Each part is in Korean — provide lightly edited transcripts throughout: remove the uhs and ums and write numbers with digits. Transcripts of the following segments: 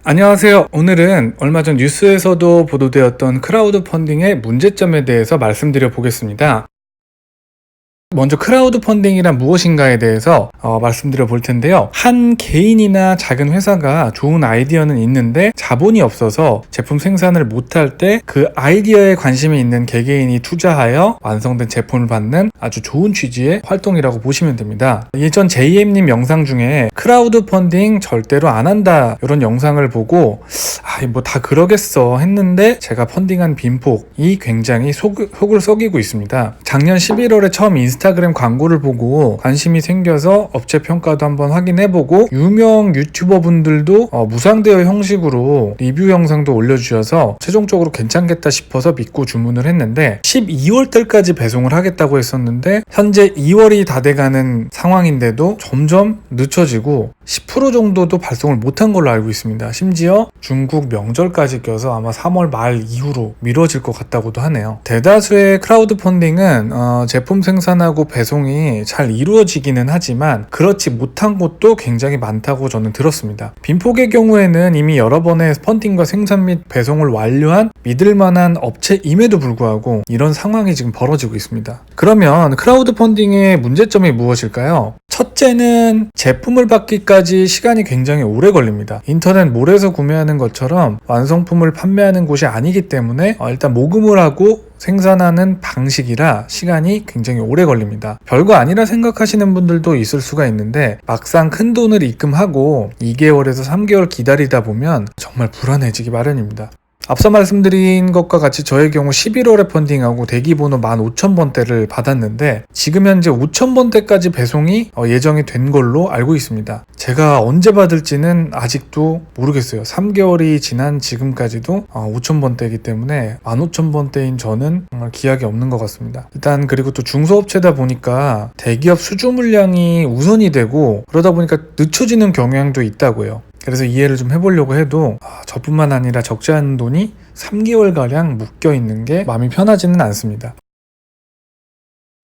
안녕하세요. 오늘은 얼마 전 뉴스에서도 보도되었던 크라우드 펀딩의 문제점에 대해서 말씀드려 보겠습니다. 먼저 크라우드 펀딩이란 무엇인가에 대해서 말씀드려 볼 텐데요. 한 개인이나 작은 회사가 좋은 아이디어는 있는데 자본이 없어서 제품 생산을 못할 때 그 아이디어에 관심이 있는 개개인이 투자하여 완성된 제품을 받는 아주 좋은 취지의 활동이라고 보시면 됩니다. 예전 JM님 영상 중에 크라우드 펀딩 절대로 안 한다 이런 영상을 보고 뭐 다 그러겠어 했는데 제가 펀딩한 빈폭이 굉장히 속을 썩이고 있습니다. 작년 11월에 처음 인스타그램 광고를 보고 관심이 생겨서 업체 평가도 한번 확인해보고 유명 유튜버 분들도 무상대여 형식으로 리뷰 영상도 올려주셔서 최종적으로 괜찮겠다 싶어서 믿고 주문을 했는데 12월 달까지 배송을 하겠다고 했었는데 현재 2월이 다 돼가는 상황인데도 점점 늦춰지고 10% 정도도 발송을 못한 걸로 알고 있습니다. 심지어 중국 명절까지 껴서 아마 3월 말 이후로 미뤄질 것 같다고도 하네요. 대다수의 크라우드 펀딩은 제품 생산하고 배송이 잘 이루어지기는 하지만 그렇지 못한 곳도 굉장히 많다고 저는 들었습니다. 빈폭의 경우에는 이미 여러 번의 펀딩과 생산 및 배송을 완료한 믿을만한 업체임에도 불구하고 이런 상황이 지금 벌어지고 있습니다. 그러면 크라우드 펀딩의 문제점이 무엇일까요? 첫째는 제품을 받기까지 시간이 굉장히 오래 걸립니다. 인터넷 몰에서 구매하는 것처럼 완성품을 판매하는 곳이 아니기 때문에 일단 모금을 하고 생산하는 방식이라 시간이 굉장히 오래 걸립니다. 별거 아니라 생각하시는 분들도 있을 수가 있는데 막상 큰 돈을 입금하고 2개월에서 3개월 기다리다 보면 정말 불안해지기 마련입니다. 앞서 말씀드린 것과 같이 저의 경우 11월에 펀딩하고 대기번호 15,000번대를 받았는데 지금 현재 5,000번대까지 배송이 예정이 된 걸로 알고 있습니다. 제가 언제 받을지는 아직도 모르겠어요. 3개월이 지난 지금까지도 5,000번대이기 때문에 15,000번대인 저는 정말 기약이 없는 것 같습니다. 일단 그리고 또 중소업체다 보니까 대기업 수주 물량이 우선이 되고 그러다 보니까 늦춰지는 경향도 있다고요. 그래서 이해를 좀 해보려고 해도 저뿐만 아니라 적지 않은 돈이 3개월가량 묶여있는 게 마음이 편하지는 않습니다.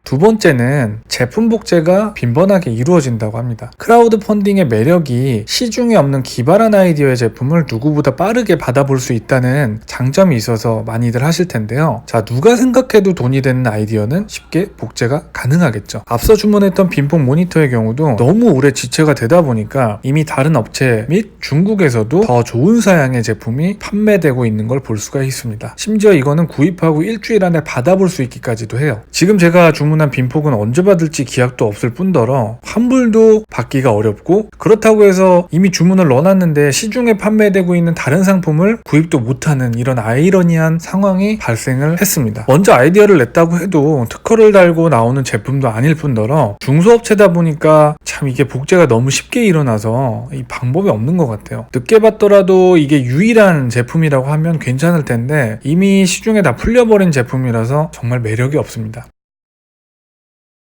두 번째는 제품 복제가 빈번하게 이루어진다고 합니다. 크라우드 펀딩의 매력이 시중에 없는 기발한 아이디어의 제품을 누구보다 빠르게 받아볼 수 있다는 장점이 있어서 많이들 하실 텐데요. 자, 누가 생각해도 돈이 되는 아이디어는 쉽게 복제가 가능하겠죠. 앞서 주문했던 빈폭 모니터의 경우도 너무 오래 지체가 되다 보니까 이미 다른 업체 및 중국에서도 더 좋은 사양의 제품이 판매되고 있는 걸 볼 수가 있습니다. 심지어 이거는 구입하고 일주일 안에 받아볼 수 있기까지도 해요. 지금 제가 주문한 빈폭은 언제 받을지 기약도 없을 뿐더러 환불도 받기가 어렵고 그렇다고 해서 이미 주문을 넣어놨는데 시중에 판매되고 있는 다른 상품을 구입도 못하는 이런 아이러니한 상황이 발생을 했습니다. 먼저 아이디어를 냈다고 해도 특허를 달고 나오는 제품도 아닐 뿐더러 중소업체다 보니까 참 이게 복제가 너무 쉽게 일어나서 이 방법이 없는 것 같아요. 늦게 받더라도 이게 유일한 제품이라고 하면 괜찮을 텐데 이미 시중에 다 풀려버린 제품이라서 정말 매력이 없습니다.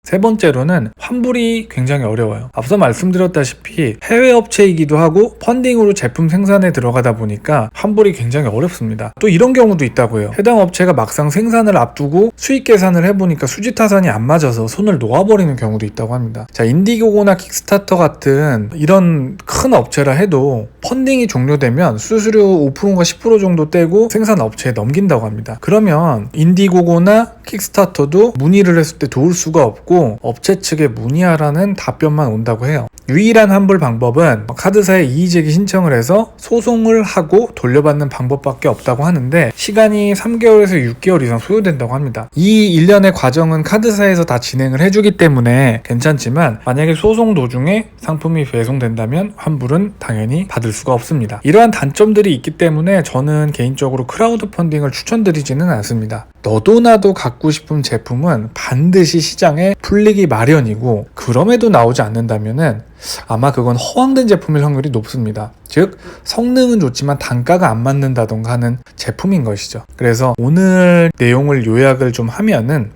세 번째로는 환불이 굉장히 어려워요. 앞서 말씀드렸다시피 해외 업체이기도 하고 펀딩으로 제품 생산에 들어가다 보니까 환불이 굉장히 어렵습니다. 또 이런 경우도 있다고 해요. 해당 업체가 막상 생산을 앞두고 수익 계산을 해보니까 수지타산이 안 맞아서 손을 놓아버리는 경우도 있다고 합니다. 자, 인디고고나 킥스타터 같은 이런 큰 업체라 해도 펀딩이 종료되면 수수료 5%가 10% 정도 떼고 생산 업체에 넘긴다고 합니다. 그러면 인디고고나 킥스타터도 문의를 했을 때 도울 수가 없고 업체 측에 문의하라는 답변만 온다고 해요. 유일한 환불 방법은 카드사에 이의제기 신청을 해서 소송을 하고 돌려받는 방법밖에 없다고 하는데 시간이 3개월에서 6개월 이상 소요된다고 합니다. 이 일련의 과정은 카드사에서 다 진행을 해주기 때문에 괜찮지만 만약에 소송 도중에 상품이 배송된다면 환불은 당연히 받을 수가 없습니다. 이러한 단점들이 있기 때문에 저는 개인적으로 크라우드 펀딩을 추천드리지는 않습니다. 너도 나도 갖고 싶은 제품은 반드시 시장에 풀리기 마련이고 그럼에도 나오지 않는다면은 아마 그건 허황된 제품일 확률이 높습니다. 즉 성능은 좋지만 단가가 안 맞는다던가 하는 제품인 것이죠. 그래서 오늘 내용을 요약을 좀 하면은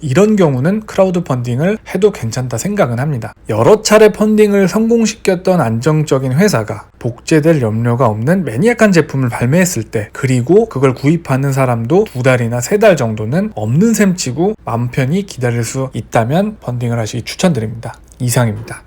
이런 경우는 크라우드 펀딩을 해도 괜찮다 생각은 합니다. 여러 차례 펀딩을 성공시켰던 안정적인 회사가 복제될 염려가 없는 매니악한 제품을 발매했을 때 그리고 그걸 구입하는 사람도 2달이나 3달 정도는 없는 셈치고 마음 편히 기다릴 수 있다면 펀딩을 하시기 추천드립니다. 이상입니다.